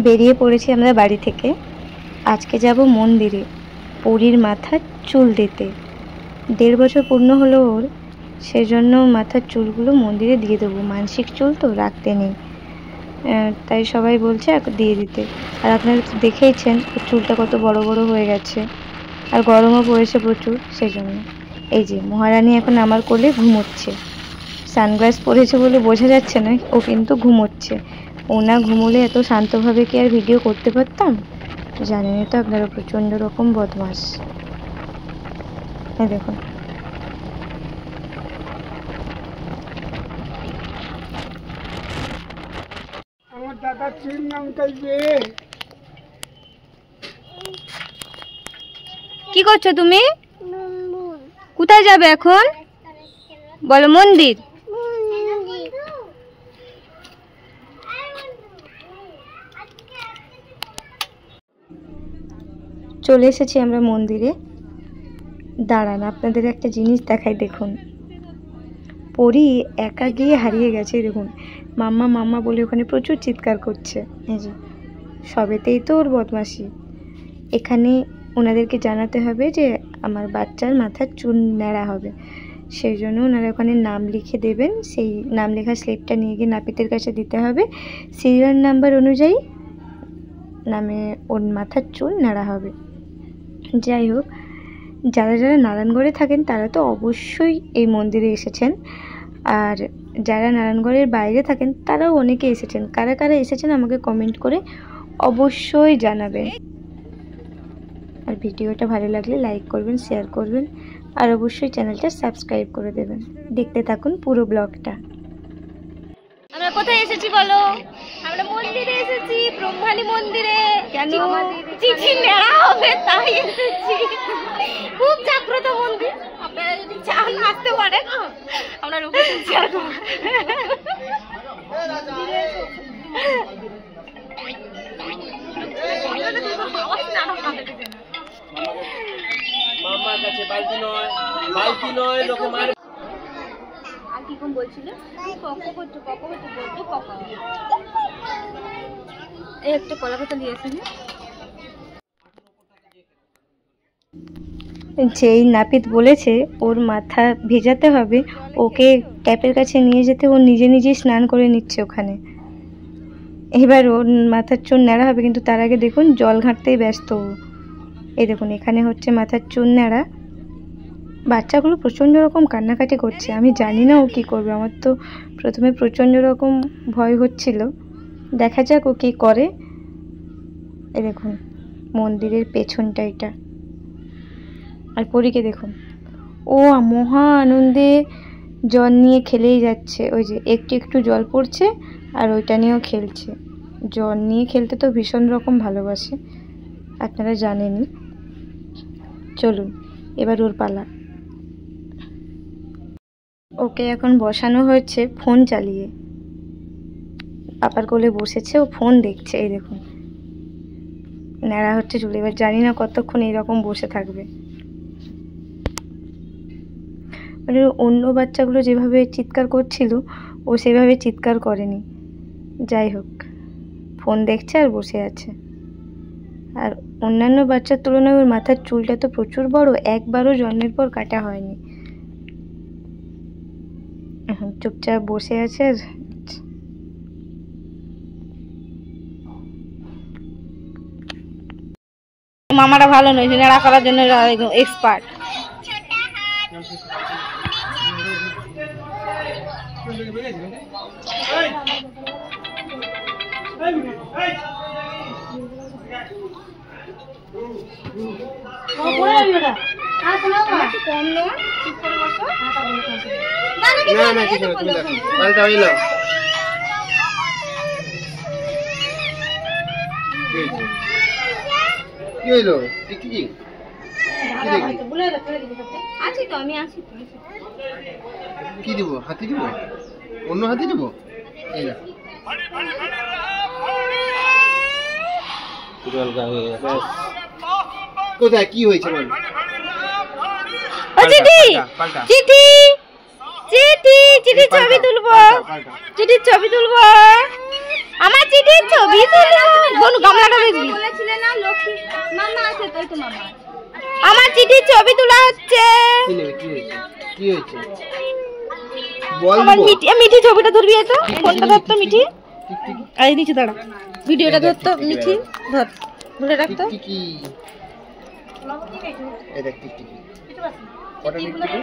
বেরিয়ে পড়েছি আমরা বাড়ি থেকে। আজকে যাব মন্দিরে পরীর মাথার চুল দিতে। 1.5 বছর পূর্ণ হলো ওর, সেজন্য মাথার চুলগুলো মন্দিরে দিয়ে দেবো। মানসিক চুল তো রাখতে নেই, তাই সবাই বলছে দিয়ে দিতে। আর আপনারা দেখেইছেন ওর চুলটা কত বড় বড় হয়ে গেছে, আর গরমও পড়েছে প্রচুর, সেজন্য। এই যে মহারানী এখন আমার কোলে ঘুমোচ্ছে। সানগ্লাস পরেছে বলে বোঝা যাচ্ছে না, ও কিন্তু ঘুমোচ্ছে। ও না ঘুমোলে এত শান্তভাবে কি আর ভিডিও করতে পারতাম? জানেনই তো আপনারা, প্রচণ্ড রকম বদমাস। হ্যাঁ দেখুন, আমার দাদা চিন নাম কাইবে। কি করছো তুমি? কোথায় যাবে এখন বলো? মন্দির। চলে এসেছি আমরা মন্দিরে। দাঁড়ান, আপনাদের একটা জিনিস দেখাই, দেখুন। পরী একা গিয়ে হারিয়ে গেছে, দেখুন। মাম্মা মাম্মা বলে ওখানে প্রচুর চিৎকার করছে। এই যে সবেতেই তো ওর বদমাশি। এখানে ওনাদেরকে জানাতে হবে যে আমার বাচ্চার মাথার চুল নেড়া হবে, সেই জন্য ওনারা ওখানে নাম লিখে দেবেন। সেই নাম লেখা স্লিপটা নিয়ে গিয়ে নাপিতের কাছে দিতে হবে। সিরিয়াল নাম্বার অনুযায়ী নামে ওর মাথার চুল নেড়া হবে। যাই হোক, যারা যারা নারায়ণগড়ে থাকেন তারা তো অবশ্যই এই মন্দিরে এসেছেন, আর যারা নারায়ণগড়ের বাইরে থাকেন তারাও অনেকে এসেছেন। কারা কারা এসেছেন আমাকে কমেন্ট করে অবশ্যই জানাবেন। আর ভিডিওটা ভালো লাগলে লাইক করবেন, শেয়ার করবেন, আর অবশ্যই চ্যানেলটা সাবস্ক্রাইব করে দেবেন। দেখতে থাকুন পুরো ব্লগটা। আমরা কোথায় এসেছি বলো? আমরা মন্দিরে এসেছি, ব্রহ্মালী মন্দিরে। কেন? চিঠি নেওয়া হবে তাই এসেছি। খুব জাগ্রত মন্দির, আপনারা যদি চান আসতে পারেন। আমরা রুমে শেয়ার করব। মামার কাছে বালতি নয় লোকে মার। আর কি কোন বলছিল? কক্ক করতে বলতো কক্ক। এই একটা কলা পাতা দিয়েছে। যেই নাপিত বলেছে ওর মাথা ভেজাতে হবে, ওকে ট্যাপের কাছে নিয়ে যেতে ও নিজে নিজেই স্নান করে নিচ্ছে ওখানে। এবার ওর মাথার চুল নেড়া হবে, কিন্তু তার আগে দেখুন জল ঘাঁটতেই ব্যস্ত। এই দেখুন এখানে হচ্ছে মাথার চুল নেড়া। বাচ্চাগুলো প্রচণ্ড রকম কান্নাকাটি করছে, আমি জানি না ও কী করবে। আমার তো প্রথমে প্রচণ্ড রকম ভয় হচ্ছিল, দেখা যাক ও কী করে। এই দেখুন মন্দিরের পেছনটা এটা। আর পরীকে দেখুন, ও মহা আনন্দে জল নিয়ে খেলেই যাচ্ছে। ওই যে একটু একটু জল পড়ছে আর ওইটা নিয়েও খেলছে। জল নিয়ে খেলতে তো ভীষণ রকম ভালোবাসে, আপনারা জানেনই। চলুন এবার ওর পালা। ওকে এখন বসানো হয়েছে ফোন চালিয়ে, পাপার কোলে বসেছে, ও ফোন দেখছে। এই দেখুন নেড়া হচ্ছে চুল। এবার জানি না কতক্ষণ এইরকম বসে থাকবে। মানে অন্য বাচ্চাগুলো যেভাবে চিৎকার করছিল ও সেভাবে চিৎকার করেনি। যাই হোক, ফোন দেখছে আর বসে আছে। আর অন্যান্য বাচ্চার তুলনায় ওর মাথার চুলটা তো প্রচুর বড়, একবারও জন্মের পর কাটা হয়নি। এখন চুপচাপ বসে আছে। আর মামারা ভালো নয়, নেড়া করার জন্য এক্সপার্ট। কি হইলো? কি দিব? হাতি দিব? অন্য হাতি দিব? এই না কোথায় কি হয়েছে বল? চিঠি চিঠি চিঠি চিঠি ছবি তুলবো, চিঠির ছবি তুলবো। আমার চিঠির ছবি তুলে বনু গামলাটা দেখবি বলেছিলে না লক্ষ্মী মামা আছে তো তো মামা আমার চিঠির ছবি তোলা হচ্ছে কি নেবে কি হয়েছে বল আমার মিঠি ছবিটা ধরবি এত ফোনটা ধর তো মিঠি এই নিচে দাঁড়া ভিডিওটা ধর তো মিঠি ধর ধরে রাখ তো কি এই দেখ টিকটিকি কটা টিকটিকি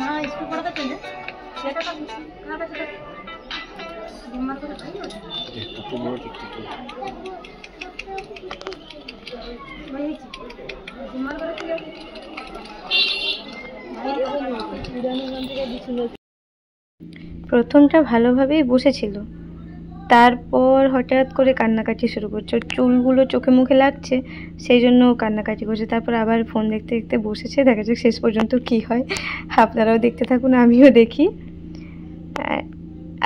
মা স্কুল পড়াতে চলে সেটা তো খাটা সেটা ঘুমার করে খাই একটু তো বড় টিকটিকি ঘুমার করে কি প্রথমটা ভালোভাবেই বসেছিল, তারপর হঠাৎ করে কান্নাকাটি শুরু করছে। ওর চুলগুলো চোখে মুখে লাগছে, সেই জন্য ও কান্নাকাটি করছে। তারপর আবার ফোন দেখতে দেখতে বসেছে। দেখা যাক শেষ পর্যন্ত কি হয়, আপনারাও দেখতে থাকুন, আমিও দেখি।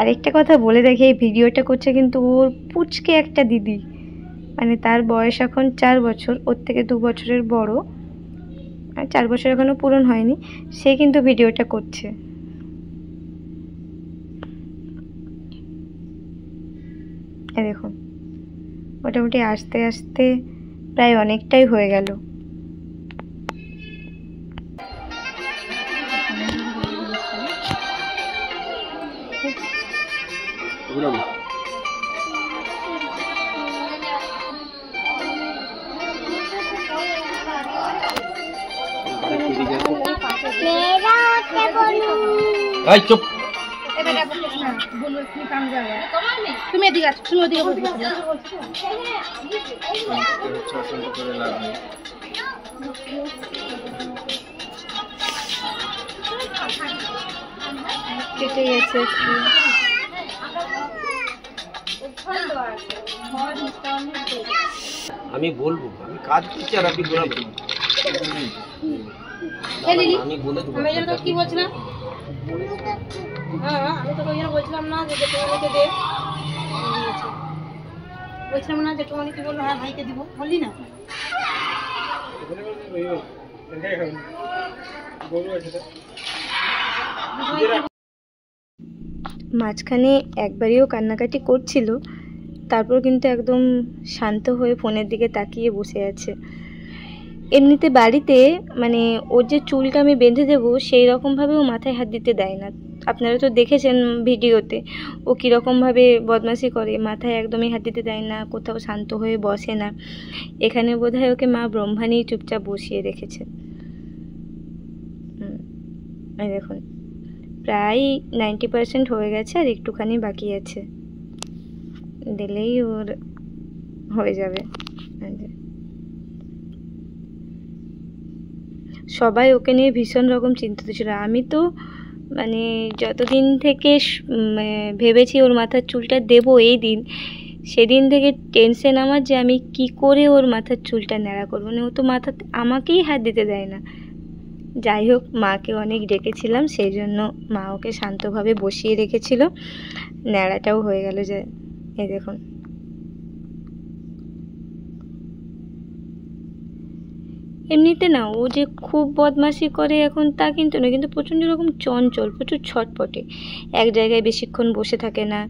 আরেকটা কথা বলে রাখি, এই ভিডিওটা করছে কিন্তু ওর পুচকে একটা দিদি, মানে তার বয়স এখন 4 বছর, ওর থেকে 2 বছরের বড়, 4 বছর এখনও পূরণ হয়নি। সে কিন্তু ভিডিওটা করছে। দেখুন, মোটামুটি আস্তে আস্তে প্রায় অনেকটাই হয়ে গেল। চুপ তুমি এদিকে আসো, তুমি ওদিকে বসে কেটে গেছে একটু। আমি বলবো, আমি কাজ করছি আর আপনি বলবেন। আমি বলে দেবো। আমি যেন কি বলছিলাম, হ্যাঁ আমি তো ওই জন্য বলছিলাম না যে তোমাকে দে, বলছিলাম না যে তোমাকে কি বললো, হ্যাঁ ভাইকে দিব বললি না। মাঝখানে একবারেও কান্নাকাটি করছিল, তারপর কিন্তু একদম শান্ত হয়ে ফোনের দিকে তাকিয়ে বসে আছে। এমনিতে বাড়িতে মানে ওর যে চুলটা আমি বেঁধে দেবো সেই রকমভাবে ও মাথায় হাত দিতে দেয় না। আপনারা তো দেখেছেন ভিডিওতে ও কীরকমভাবে বদমাশি করে, মাথায় একদমই হাত দিতে দেয় না, কোথাও শান্ত হয়ে বসে না। এখানে বোধহয় ওকে মা ব্রহ্মাণী চুপচাপ বসিয়ে রেখেছে। এই দেখুন, প্রায় 90% হয়ে গেছে, আর একটুখানি বাকি আছে, দিলেই ওর হয়ে যাবে। সবাই ওকে নিয়ে ভীষণ রকম চিন্তিত ছিল। আমি তো মানে যতদিন থেকে ভেবেছি ওর মাথার চুলটা দেবো এই দিন, সেদিন থেকে টেনশন আমার যে আমি কি করে ওর মাথার চুলটা ন্যাড়া করবো। মানে ও তো মাথাতে আমাকেই হাত দিতে দেয় না। যাই হোক, মাকে অনেক ডেকেছিলাম, সেই জন্য মা ওকে শান্তভাবে বসিয়ে রেখেছিল, ন্যাড়াটাও হয়ে গেল। যে এই দেখুন, এমনিতে না ও যে খুব বদমাশি করে এখন তা কিন্তু না, কিন্তু প্রচণ্ড রকম চঞ্চল, প্রচুর ছটপটে, এক জায়গায় বেশিক্ষণ বসে থাকে না,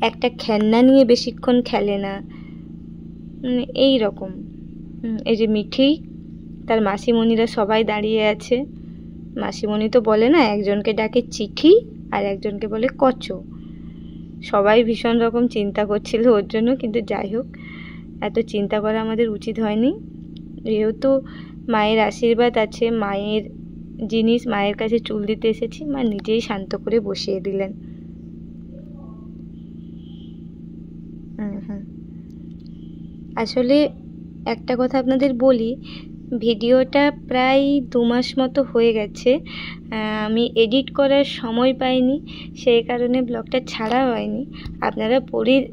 একটা খেলনা নিয়ে বেশিক্ষণ খেলে না, এই রকম। এই যে মিঠি, তার মাসিমণিরা সবাই দাঁড়িয়ে আছে। মাসিমণি তো বলে না, একজনকে ডাকে চিঠি আর একজনকে বলে কচো। সবাই ভীষণ রকম চিন্তা করছিল ওর জন্য, কিন্তু যাই হোক, এত চিন্তা করা আমাদের উচিত হয়নি। যেহেতু মায়ের আশীর্বাদ আছে, মায়ের জিনিস, মায়ের কাছে চুল দিতে এসেছি, মা নিজেই শান্ত করে বসিয়ে দিলেন। আসলে একটা কথা আপনাদের বলি, ভিডিওটা প্রায় 2 মাস মতো হয়ে গেছে, আমি এডিট করার সময় পাইনি, সেই কারণে ব্লগটা ছাড়া হয়নি। আপনারা পরীর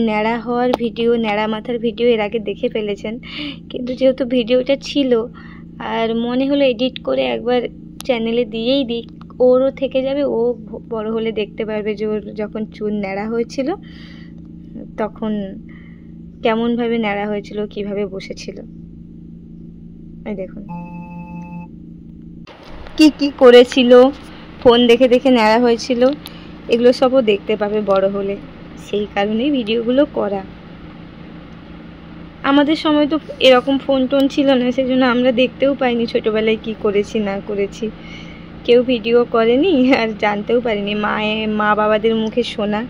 ন্যাড়া হওয়ার ভিডিও, ন্যাড়া মাথার ভিডিও এর আগে দেখে ফেলেছেন, কিন্তু যেহেতু ভিডিওটা ছিল আর মনে হলো এডিট করে একবার চ্যানেলে দিয়েই দিই, ওরও থেকে যাবে, ও বড় হলে দেখতে পারবে যে ওর যখন চুল ন্যাড়া হয়েছিল তখন কেমনভাবে ন্যাড়া হয়েছিল, কিভাবে বসেছিল। এই দেখুন কি কি করেছিল, ফোন দেখে দেখে ন্যাড়া হয়েছিল, এগুলো সবও দেখতে পাবে বড় হলে, সেই কারণেই ভিডিওগুলো করা। আমাদের সময় তো এরকম ফোন টোন ছিল না, সেই জন্য আমরা দেখতেও পাইনি ছোটোবেলায় কি করেছি না করেছি, কেউ ভিডিও করেনি আর জানতেও পারিনি। মা বাবাদের মুখে শোনা,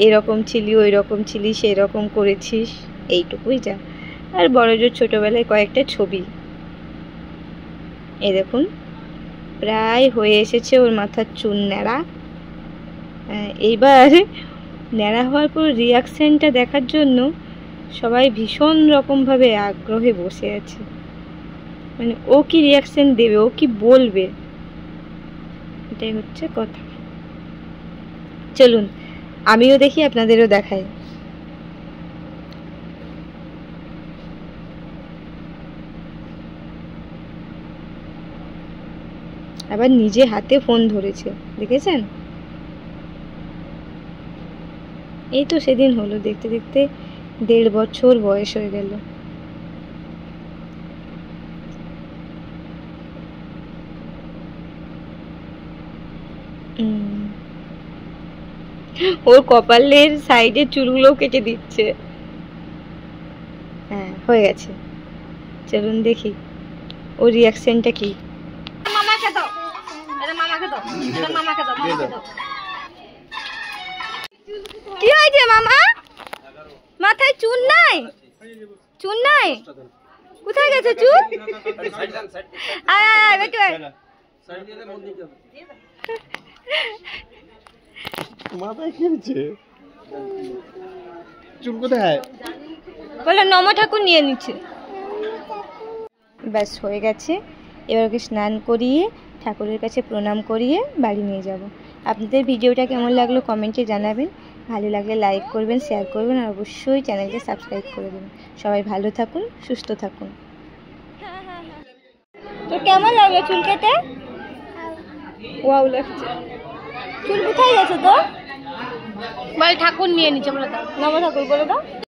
এরকম ছিলি ওই রকম ছিলি সেই রকম করেছিস, এইটুকুই যা। আর বড় জোর ছোটোবেলায় কয়েকটা ছবি। এই দেখুন প্রায় হয়ে এসেছে ওর মাথার চুল ন্যাড়া। এইবার ন্যাড়া হওয়ার পর রিয়াকশানটা দেখার জন্য সবাই ভীষণ রকমভাবে আগ্রহে বসে আছে, মানে ও কি রিয়াকশান দেবে, ও কি বলবে, এটাই হচ্ছে কথা। চলুন আমিও দেখি, আপনাদেরও দেখাই। আবার নিজে হাতে ফোন ধরেছে, দেখেছেন? এই তো সেদিন হলো, দেখতে দেখতে 1.5 বছর বয়স হয়ে গেল। ওর কপালের সাইডের চুলগুলো কেটে দিচ্ছে। হ্যাঁ হয়ে গেছে, চলুন দেখি ওর রিয়াকশনটা কি। মামাকে দাও, এটা মামাকে দাও, এটা মামাকে দাও, মামাকে দাও। কি হয়েছে মামা? মাথায় চুল নাই? চুল নাই? কোথায় গেছে চুল? আয় আয় আয় বেটু আয়। মাথায় কি হচ্ছে? চুল কোথায়? বলে নম ঠাকুর নিয়ে নিচ্ছে। ব্যাস হয়ে গেছে, এবার ওকে স্নান করিয়ে ঠাকুরের কাছে প্রণাম করিয়ে বাড়ি নিয়ে যাব। আপনাদের ভিডিওটা কেমন লাগলো কমেন্টে জানাবেন, ভালো লাগলে লাইক করবেন, শেয়ার করবেন, আর অবশ্যই চ্যানেলটা সাবস্ক্রাইব করে দেবেন। সবাই ভালো থাকুন, সুস্থ থাকুন। তো কেমন লাগলো চুল কেটে? ওয়াও লাগছে। চুল কোথায় গেছে তো? বল ঠাকুর নিয়ে নিচ্ছে, বলে দাও নম ঠাকুর বলে দাও।